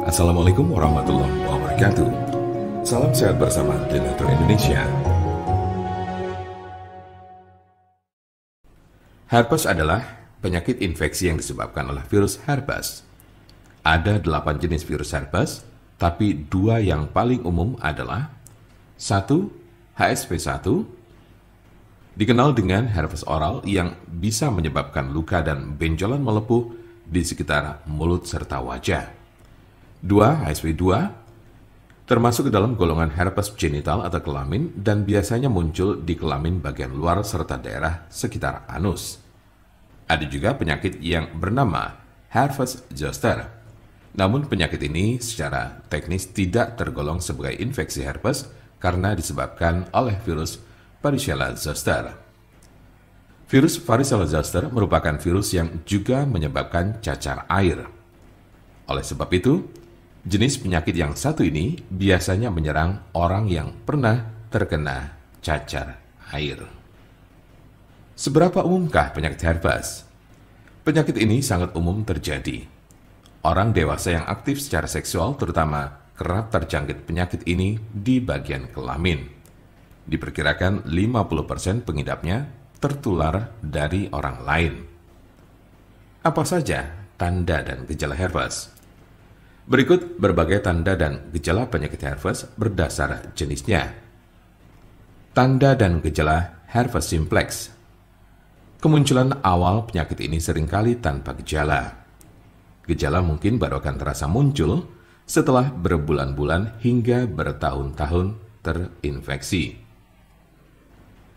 Assalamualaikum warahmatullahi wabarakatuh. Salam sehat bersama Denatur Indonesia. Herpes adalah penyakit infeksi yang disebabkan oleh virus herpes. Ada 8 jenis virus herpes, tapi 2 yang paling umum adalah 1. HSV1, dikenal dengan herpes oral yang bisa menyebabkan luka dan benjolan melepuh di sekitar mulut serta wajah. 2. HSV2, termasuk ke dalam golongan herpes genital atau kelamin dan biasanya muncul di kelamin bagian luar serta daerah sekitar anus. Ada juga penyakit yang bernama herpes zoster. Namun penyakit ini secara teknis tidak tergolong sebagai infeksi herpes karena disebabkan oleh virus Varicella zoster. Virus Varicella zoster merupakan virus yang juga menyebabkan cacar air. Oleh sebab itu, jenis penyakit yang satu ini biasanya menyerang orang yang pernah terkena cacar air. Seberapa umumkah penyakit herpes? Penyakit ini sangat umum terjadi. Orang dewasa yang aktif secara seksual terutama kerap terjangkit penyakit ini di bagian kelamin. Diperkirakan 50% pengidapnya tertular dari orang lain. Apa saja tanda dan gejala herpes? Berikut berbagai tanda dan gejala penyakit herpes berdasar jenisnya. Tanda dan gejala herpes simplex. Kemunculan awal penyakit ini seringkali tanpa gejala. Gejala mungkin baru akan terasa muncul setelah berbulan-bulan hingga bertahun-tahun terinfeksi.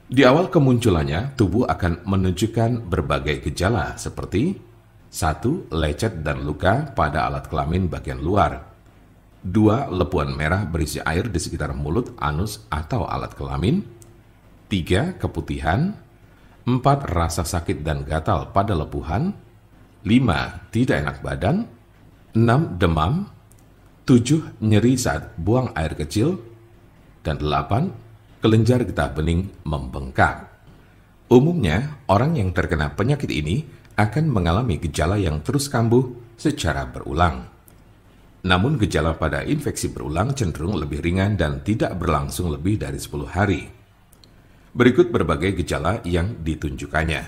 Di awal kemunculannya, tubuh akan menunjukkan berbagai gejala seperti 1. Lecet dan luka pada alat kelamin bagian luar. 2. Lepuan merah berisi air di sekitar mulut, anus, atau alat kelamin. 3. Keputihan. 4. Rasa sakit dan gatal pada lepuhan. 5. Tidak enak badan. 6. Demam. 7. Nyeri saat buang air kecil. Dan 8. Kelenjar getah bening membengkak. Umumnya, orang yang terkena penyakit ini akan mengalami gejala yang terus kambuh secara berulang. Namun gejala pada infeksi berulang cenderung lebih ringan dan tidak berlangsung lebih dari 10 hari. Berikut berbagai gejala yang ditunjukkannya.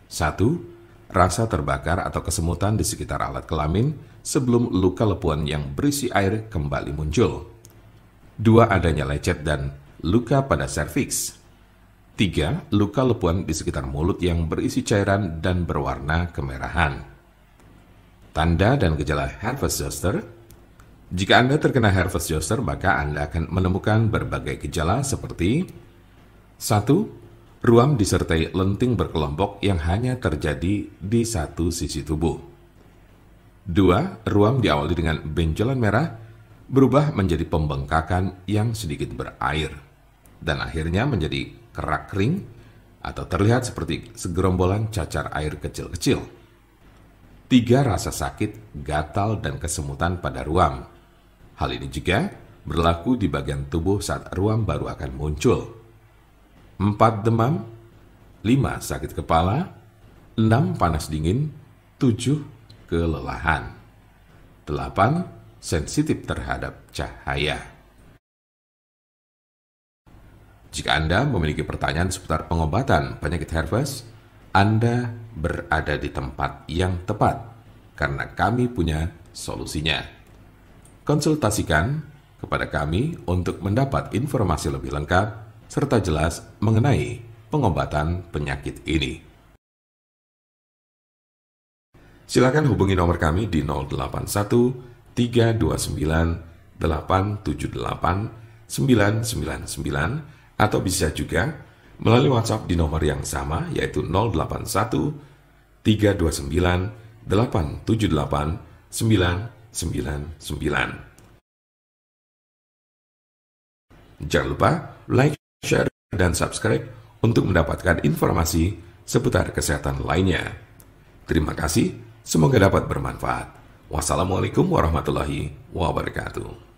1. Rasa terbakar atau kesemutan di sekitar alat kelamin sebelum luka lepuan yang berisi air kembali muncul. 2. Adanya lecet dan luka pada serviks. 3. Luka lepuan di sekitar mulut yang berisi cairan dan berwarna kemerahan. Tanda dan gejala herpes zoster. Jika Anda terkena herpes zoster, maka Anda akan menemukan berbagai gejala seperti 1. Ruam disertai lenting berkelompok yang hanya terjadi di satu sisi tubuh. 2. Ruam diawali dengan benjolan merah berubah menjadi pembengkakan yang sedikit berair dan akhirnya menjadi kerak kering atau terlihat seperti segerombolan cacar air kecil-kecil. 3. Rasa sakit, gatal, dan kesemutan pada ruam. Hal ini juga berlaku di bagian tubuh saat ruam baru akan muncul. 4. Demam. 5. Sakit kepala. 6. Panas dingin. 7. Kelelahan. 8. Sensitif terhadap cahaya. Jika Anda memiliki pertanyaan seputar pengobatan penyakit herpes, Anda berada di tempat yang tepat karena kami punya solusinya. Konsultasikan kepada kami untuk mendapat informasi lebih lengkap serta jelas mengenai pengobatan penyakit ini. Silakan hubungi nomor kami di 081 329 878 999 atau bisa juga melalui WhatsApp di nomor yang sama yaitu 081 329 878 999. Jangan lupa like, share, dan subscribe untuk mendapatkan informasi seputar kesehatan lainnya. Terima kasih, semoga dapat bermanfaat. Wassalamualaikum warahmatullahi wabarakatuh.